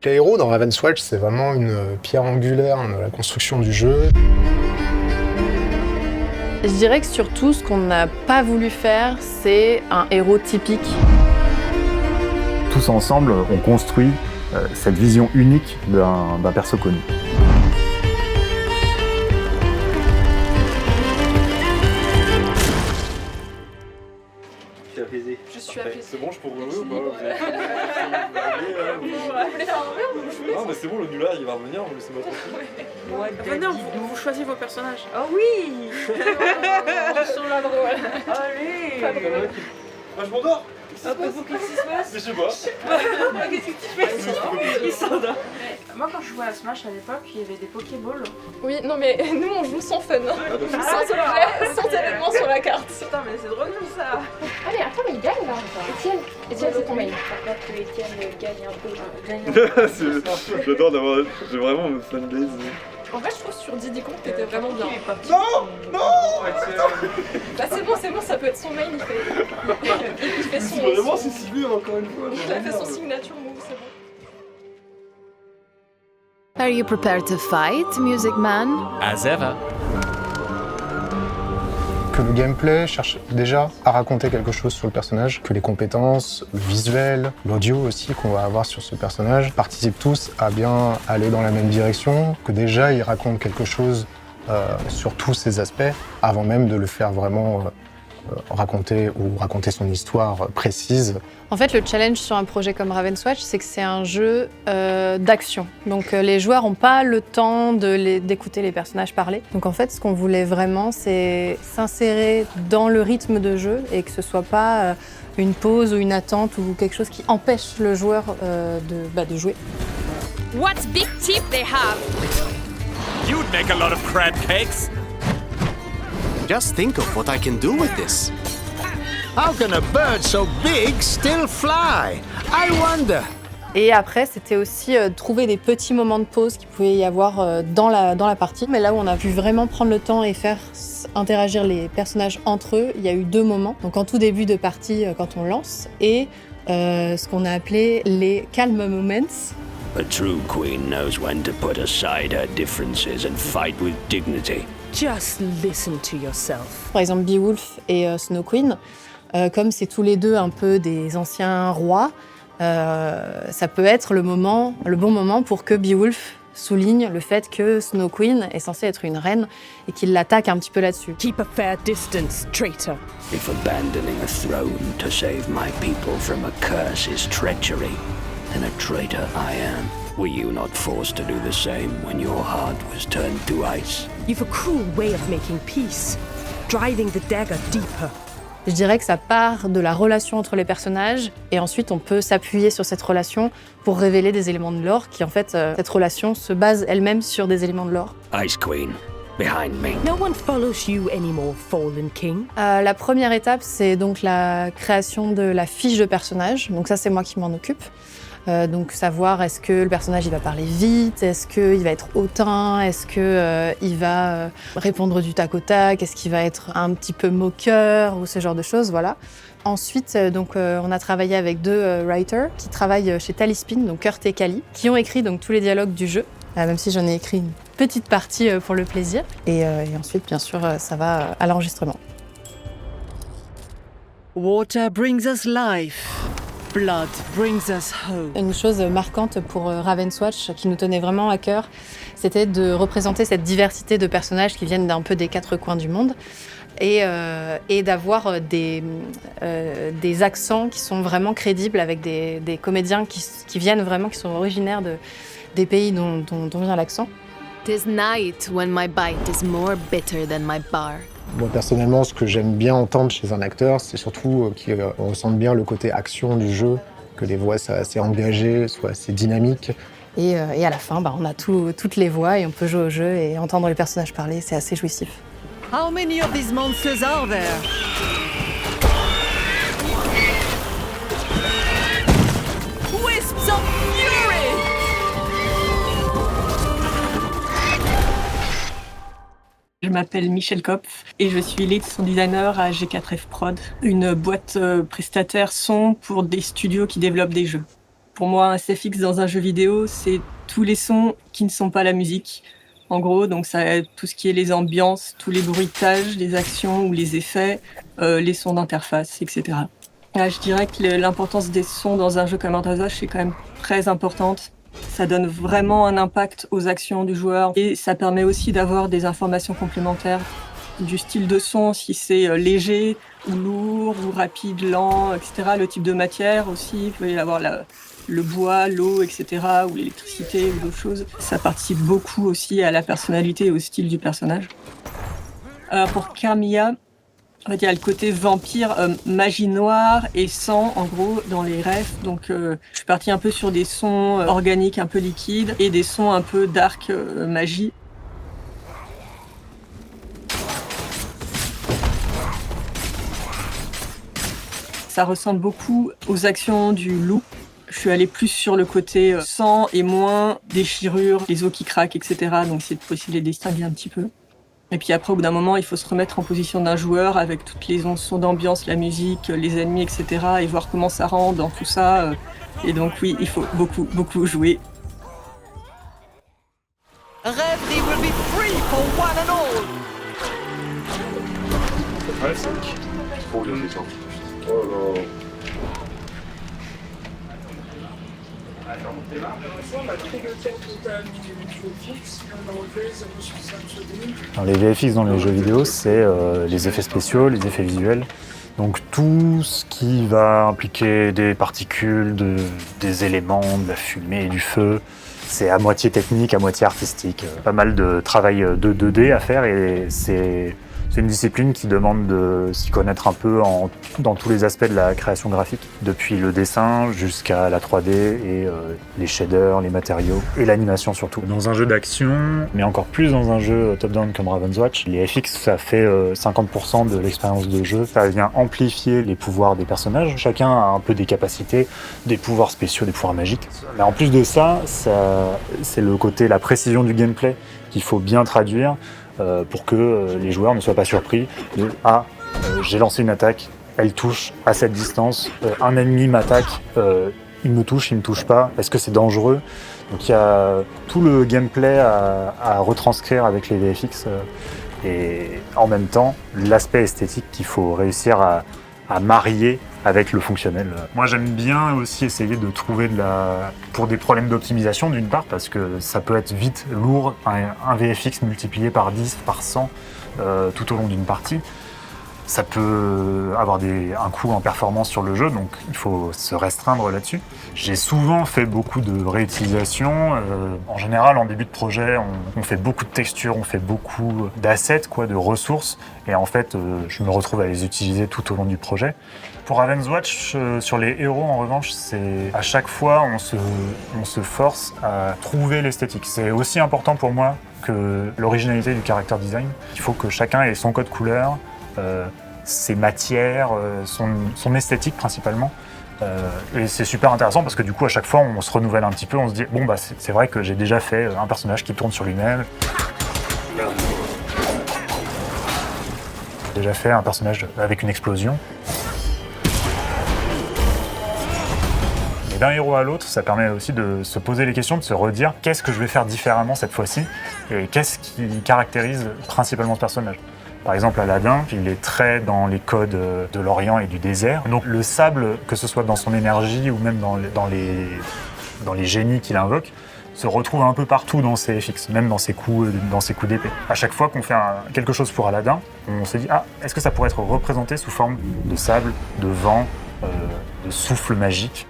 Les héros dans Ravenswatch, c'est vraiment une pierre angulaire de la construction du jeu. Je dirais que surtout, ce qu'on n'a pas voulu faire, c'est un héros typique. Tous ensemble, on construit cette vision unique d'un perso connu. Je suis apaisée. C'est bon, je peux rouler ou pas? Vous voulez faire un verre ou jouer? Non, mais c'est bon, le nulard il va revenir, vous laissez-moi tranquille. Venez, vous choisissez vos personnages. Oh oui. Ils sont là drôles. Allez. Pas drôle. Ah, je m'endors. Qu'est-ce qui se passe? Mais je sais pas. Qu'est-ce que tu fais? Ils s'endorment. Moi quand je jouais à Smash à l'époque, il y avait des Pokéballs. Oui, non mais nous on joue sans fun, hein. Sans objet, sans éléments sur la carte. Putain mais c'est drôle ça. Allez, attends, mais il gagne là. Étienne, c'est ton mail. Par contre que Étienne gagne un peu. J'adore d'avoir. J'ai vraiment une fanbase. En fait, je trouve sur Diddy Kong, t'étais vraiment bien. Non. Bah c'est bon, ça peut être son mail, il fait son... Vraiment, c'est ciblé encore une fois. Il a fait son signature move, c'est bon. Are you prepared to fight, Music Man? As ever. Que le gameplay cherche déjà à raconter quelque chose sur le personnage, que les compétences, le visuel, l'audio aussi qu'on va avoir sur ce personnage participent tous à bien aller dans la même direction, que déjà il raconte quelque chose sur tous ces aspects avant même de le faire vraiment raconter son histoire précise. En fait, le challenge sur un projet comme Ravenswatch, c'est que c'est un jeu d'action. Donc les joueurs n'ont pas le temps d'écouter les personnages parler. Donc en fait, ce qu'on voulait vraiment, c'est s'insérer dans le rythme de jeu et que ce soit pas une pause ou une attente ou quelque chose qui empêche le joueur de jouer. What big teeth they have! You'd make a lot of crab cakes. Just think of what I can do with this. How can a bird so big still fly? I wonder. Et après, c'était aussi trouver des petits moments de pause qu'il pouvait y avoir dans la partie. Mais là où on a pu vraiment prendre le temps et faire interagir les personnages entre eux, il y a eu 2 moments. Donc en tout début de partie, quand on lance, et ce qu'on a appelé les calm moments. A true queen knows when to put aside her differences and fight with dignity. Just listen to yourself. Par exemple, Beowulf et Snow Queen, comme c'est tous les deux un peu des anciens rois, ça peut être le bon moment pour que Beowulf souligne le fait que Snow Queen est censée être une reine et qu'il l'attaque un petit peu là-dessus. Keep a fair distance, traitor. If abandoning a throne to save my people from a curse is treachery, then a traitor I am. Were you not forced to do the same when your heart was turned to ice? You've a cruel way of making peace, driving the dagger deeper. Je dirais que ça part de la relation entre les personnages et ensuite on peut s'appuyer sur cette relation pour révéler des éléments de lore qui en fait, cette relation se base elle-même sur des éléments de lore. Ice Queen, behind me. No one follows you anymore, Fallen King. La première étape, c'est donc la création de la fiche de personnage. Donc ça, c'est moi qui m'en occupe. Donc savoir est-ce que le personnage il va parler vite, est-ce qu'il va être hautain, est-ce qu'il va répondre du tac au tac, est-ce qu'il va être un petit peu moqueur ou ce genre de choses, voilà. Ensuite, on a travaillé avec 2 writers qui travaillent chez Talispin, donc Kurt et Kali, qui ont écrit donc tous les dialogues du jeu, même si j'en ai écrit une petite partie pour le plaisir. Et ensuite, bien sûr, ça va à l'enregistrement. Water brings us life. Blood brings us home. Une chose marquante pour Ravenswatch qui nous tenait vraiment à cœur, c'était de représenter cette diversité de personnages qui viennent d'un peu des 4 coins du monde et d'avoir des accents qui sont vraiment crédibles avec des comédiens qui viennent vraiment, qui sont originaires des pays dont vient l'accent. 'Tis night when my bite is more bitter than my bark. Moi personnellement, ce que j'aime bien entendre chez un acteur, c'est surtout qu'il ressente bien le côté action du jeu, que les voix soient assez engagées, soient assez dynamiques. Et à la fin, on a toutes les voix et on peut jouer au jeu et entendre les personnages parler, c'est assez jouissif. How many of these monsters are there? Wisps of fury! Je m'appelle Michel Kopf et je suis lead sound designer à G4F Prod, une boîte prestataire son pour des studios qui développent des jeux. Pour moi, un SFX dans un jeu vidéo, c'est tous les sons qui ne sont pas la musique. En gros, donc ça tout ce qui est les ambiances, tous les bruitages, les actions ou les effets, les sons d'interface, etc. Là, je dirais que l'importance des sons dans un jeu comme Ravenswatch est quand même très importante. Ça donne vraiment un impact aux actions du joueur et ça permet aussi d'avoir des informations complémentaires du style de son, si c'est léger ou lourd ou rapide, lent, etc. Le type de matière aussi, il peut y avoir le bois, l'eau, etc. ou l'électricité ou d'autres choses. Ça participe beaucoup aussi à la personnalité et au style du personnage. Pour Carmilla, en fait, il y a le côté vampire, magie noire et sang, en gros, dans les refs. Donc, je suis partie un peu sur des sons organiques, un peu liquides, et des sons un peu dark, magie. Ça ressemble beaucoup aux actions du loup. Je suis allée plus sur le côté sang et moins déchirure, les os qui craquent, etc. Donc, c'est possible de les distinguer un petit peu. Et puis après, au bout d'un moment, il faut se remettre en position d'un joueur avec toutes les sons d'ambiance, la musique, les ennemis, etc. et voir comment ça rend dans tout ça. Et donc oui, il faut beaucoup, beaucoup jouer. Rêverie will be free for one and all. Ouais, c'est trop bien les gens. Oh là. Alors, les VFX dans les jeux vidéo, c'est les effets spéciaux, les effets visuels. Donc tout ce qui va impliquer des particules, des éléments, de la fumée et du feu, c'est à moitié technique, à moitié artistique. Pas mal de travail de 2D à faire et c'est une discipline qui demande de s'y connaître un peu dans tous les aspects de la création graphique, depuis le dessin jusqu'à la 3D et les shaders, les matériaux et l'animation surtout. Dans un jeu d'action, mais encore plus dans un jeu top-down comme Ravenswatch, les FX ça fait 50% de l'expérience de jeu. Ça vient amplifier les pouvoirs des personnages. Chacun a un peu des capacités, des pouvoirs spéciaux, des pouvoirs magiques. Mais en plus de ça, c'est le côté, la précision du gameplay qu'il faut bien traduire. Pour que les joueurs ne soient pas surpris de « Ah, j'ai lancé une attaque, elle touche à cette distance, un ennemi m'attaque, il me touche pas, est-ce que c'est dangereux ?» Donc il y a tout le gameplay à retranscrire avec les VFX et en même temps l'aspect esthétique qu'il faut réussir à marier avec le fonctionnel. Moi j'aime bien aussi essayer de trouver pour des problèmes d'optimisation d'une part parce que ça peut être vite lourd, un VFX multiplié par 10, par 100 tout au long d'une partie. Ça peut avoir un coût en performance sur le jeu, donc il faut se restreindre là-dessus. J'ai souvent fait beaucoup de réutilisation. En général, en début de projet, on fait beaucoup de textures, on fait beaucoup d'assets, de ressources. Et en fait, je me retrouve à les utiliser tout au long du projet. Pour Ravenswatch, sur les héros, en revanche, à chaque fois, on se force à trouver l'esthétique. C'est aussi important pour moi que l'originalité du character design. Il faut que chacun ait son code couleur, ses matières, son esthétique principalement. Et c'est super intéressant parce que du coup à chaque fois on se renouvelle un petit peu, on se dit bon bah c'est vrai que j'ai déjà fait un personnage qui tourne sur lui-même. J'ai déjà fait un personnage avec une explosion. Et d'un héros à l'autre, ça permet aussi de se poser les questions, de se redire qu'est-ce que je vais faire différemment cette fois-ci et qu'est-ce qui caractérise principalement ce personnage. Par exemple, Aladdin, il est très dans les codes de l'Orient et du désert. Donc le sable, que ce soit dans son énergie ou même dans les génies qu'il invoque, se retrouve un peu partout dans ses FX, même dans ses coups d'épée. À chaque fois qu'on fait quelque chose pour Aladdin, on se dit « Ah, est-ce que ça pourrait être représenté sous forme de sable, de vent, de souffle magique ?»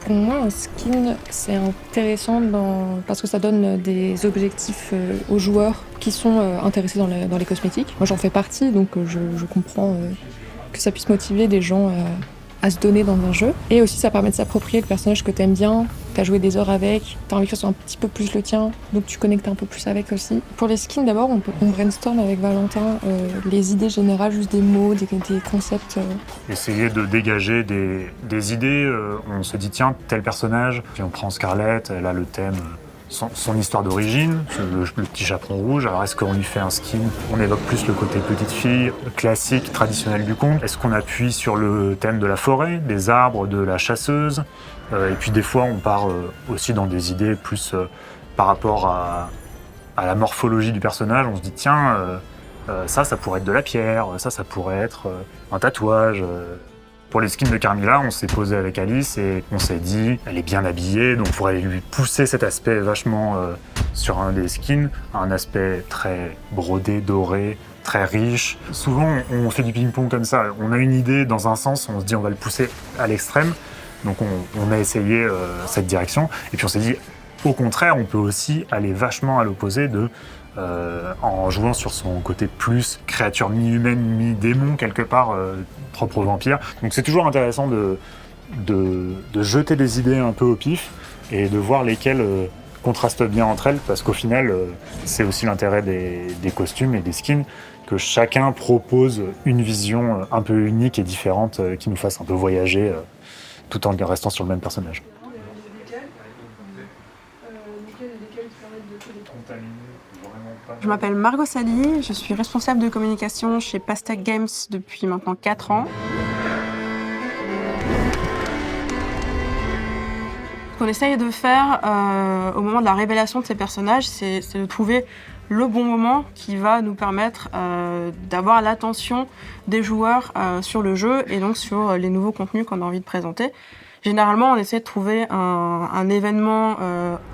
Pour moi, un skin, c'est intéressant parce que ça donne des objectifs aux joueurs qui sont intéressés dans les cosmétiques. Moi, j'en fais partie, donc je comprends que ça puisse motiver des gens à se donner dans un jeu. Et aussi, ça permet de s'approprier le personnage que t'aimes bien, t'as joué des heures avec, t'as envie que ce soit un petit peu plus le tien, donc tu connectes un peu plus avec aussi. Pour les skins, d'abord, on brainstorm avec Valentin les idées générales, juste des mots, des concepts. Essayer de dégager des idées, on se dit tiens, tel personnage, puis on prend Scarlett, elle a le thème son histoire d'origine, le petit chaperon rouge. Alors est-ce qu'on lui fait un skin, on évoque plus le côté petite fille, classique, traditionnel du conte? Est-ce qu'on appuie sur le thème de la forêt, des arbres, de la chasseuse? Et puis des fois on part aussi dans des idées plus par rapport à la morphologie du personnage. On se dit tiens, ça pourrait être de la pierre, ça pourrait être un tatouage. Pour les skins de Carmilla, on s'est posé avec Alice et on s'est dit, elle est bien habillée, donc on pourrait lui pousser cet aspect vachement sur un des skins, un aspect très brodé, doré, très riche. Souvent, on fait du ping-pong comme ça. On a une idée dans un sens, on se dit on va le pousser à l'extrême. Donc on a essayé cette direction. Et puis on s'est dit, au contraire, on peut aussi aller vachement à l'opposé en jouant sur son côté plus créature mi-humaine, mi-démon, quelque part, propre au vampire. Donc c'est toujours intéressant de jeter des idées un peu au pif et de voir lesquelles contrastent bien entre elles, parce qu'au final, c'est aussi l'intérêt des costumes et des skins, que chacun propose une vision un peu unique et différente qui nous fasse un peu voyager tout en restant sur le même personnage. Je m'appelle Margaux Saly, je suis responsable de communication chez Passtech Games depuis maintenant 4 ans. Ce qu'on essaye de faire au moment de la révélation de ces personnages, c'est de trouver le bon moment qui va nous permettre d'avoir l'attention des joueurs sur le jeu et donc sur les nouveaux contenus qu'on a envie de présenter. Généralement, on essaie de trouver un événement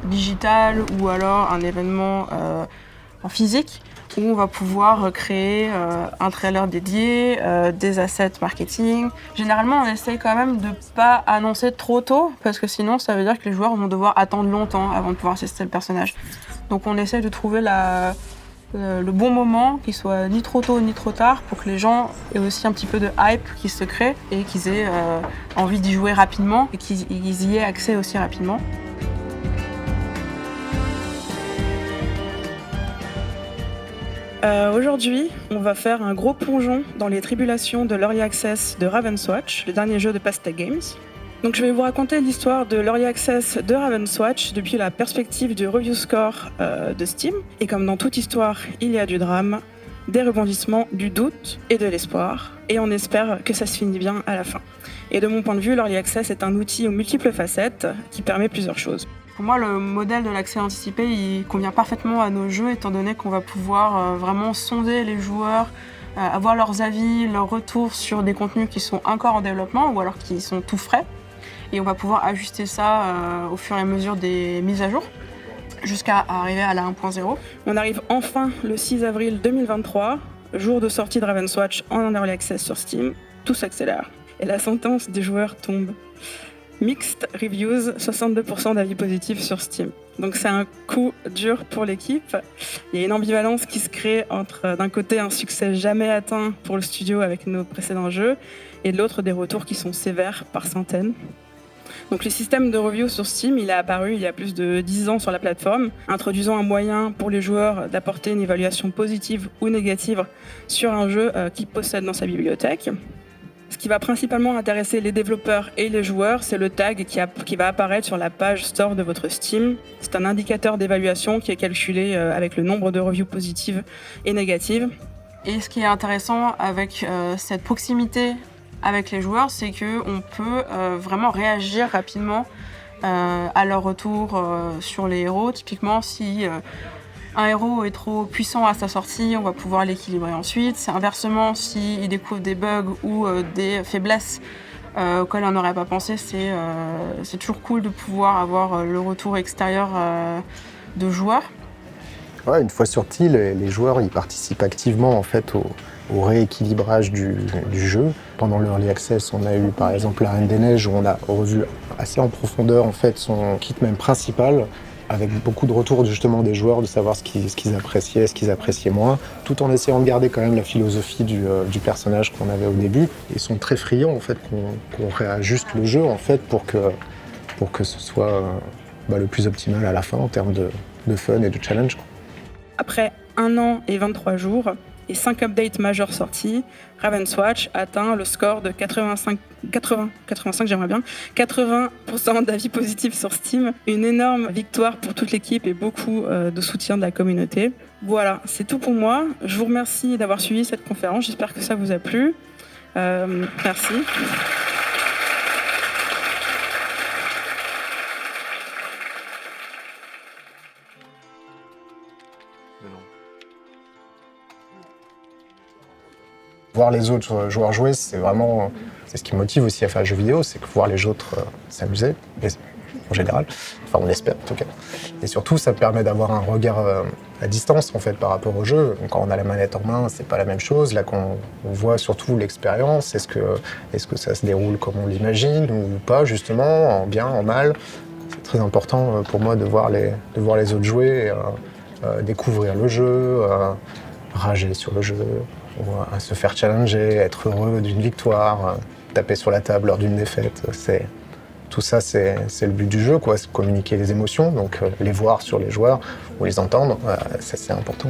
digital ou alors un événement en physique où on va pouvoir créer un trailer dédié, des assets marketing. Généralement, on essaie quand même de pas annoncer trop tôt parce que sinon, ça veut dire que les joueurs vont devoir attendre longtemps avant de pouvoir tester le personnage. Donc on essaie de trouver le bon moment, qui soit ni trop tôt ni trop tard, pour que les gens aient aussi un petit peu de hype qui se crée et qu'ils aient envie d'y jouer rapidement et qu'ils y aient accès aussi rapidement. Aujourd'hui, on va faire un gros plongeon dans les tribulations de l'Early Access de Ravenswatch, le dernier jeu de Passtech Games. Donc je vais vous raconter l'histoire de l'Early Access de Ravenswatch depuis la perspective du review score de Steam. Et comme dans toute histoire, il y a du drame, des rebondissements, du doute et de l'espoir. Et on espère que ça se finit bien à la fin. Et de mon point de vue, l'Early Access est un outil aux multiples facettes qui permet plusieurs choses. Pour moi, le modèle de l'accès anticipé, il convient parfaitement à nos jeux, étant donné qu'on va pouvoir vraiment sonder les joueurs, avoir leurs avis, leurs retours sur des contenus qui sont encore en développement ou alors qui sont tout frais. Et on va pouvoir ajuster ça au fur et à mesure des mises à jour, jusqu'à arriver à la 1.0. On arrive enfin le 6 avril 2023, jour de sortie de Ravenswatch en Early Access sur Steam. Tout s'accélère. Et la sentence des joueurs tombe. Mixed reviews, 62% d'avis positifs sur Steam. Donc c'est un coup dur pour l'équipe. Il y a une ambivalence qui se crée entre d'un côté un succès jamais atteint pour le studio avec nos précédents jeux et de l'autre des retours qui sont sévères par centaines. Donc le système de review sur Steam, il est apparu il y a plus de 10 ans sur la plateforme, introduisant un moyen pour les joueurs d'apporter une évaluation positive ou négative sur un jeu qu'ils possèdent dans sa bibliothèque. Ce qui va principalement intéresser les développeurs et les joueurs, c'est le tag qui va apparaître sur la page store de votre Steam. C'est un indicateur d'évaluation qui est calculé avec le nombre de reviews positives et négatives. Et ce qui est intéressant avec cette proximité avec les joueurs, c'est qu'on peut vraiment réagir rapidement à leur retour sur les héros. Typiquement, si un héros est trop puissant à sa sortie, on va pouvoir l'équilibrer ensuite. Inversement, s'il découvre des bugs ou des faiblesses auxquelles on n'aurait pas pensé, c'est toujours cool de pouvoir avoir le retour extérieur de joueurs. Ouais, une fois sortis, les joueurs ils participent activement en fait au rééquilibrage du jeu. Pendant l'Early Access, on a eu par exemple la Reine des Neiges où on a revu assez en profondeur en fait son kit même principal, avec beaucoup de retours justement des joueurs, de savoir ce qu'ils appréciaient, ce qu'ils appréciaient moins, tout en essayant de garder quand même la philosophie du personnage qu'on avait au début. Ils sont très friands en fait qu'on réajuste le jeu en fait pour que ce soit le plus optimal à la fin en termes de fun et de challenge. Après 1 an et 23 jours, et 5 updates majeurs sortis, Ravenswatch atteint le score de 85 j'aimerais bien, 80% d'avis positifs sur Steam. Une énorme victoire pour toute l'équipe et beaucoup de soutien de la communauté. Voilà, c'est tout pour moi. Je vous remercie d'avoir suivi cette conférence. J'espère que ça vous a plu. Merci. Voir les autres joueurs jouer, c'est ce qui me motive aussi à faire le jeu vidéo, c'est que voir les autres s'amuser, en général, enfin on l'espère en tout cas. Et surtout, ça permet d'avoir un regard à distance en fait par rapport au jeu. Quand on a la manette en main, c'est pas la même chose. Là, quand on voit surtout l'expérience, est-ce que ça se déroule comme on l'imagine ou pas justement, en bien, en mal. C'est très important pour moi de voir les autres jouer, découvrir le jeu, rager sur le jeu. À se faire challenger, être heureux d'une victoire, taper sur la table lors d'une défaite. Tout ça, c'est le but du jeu, quoi, c'est communiquer les émotions, donc les voir sur les joueurs ou les entendre, ça c'est important.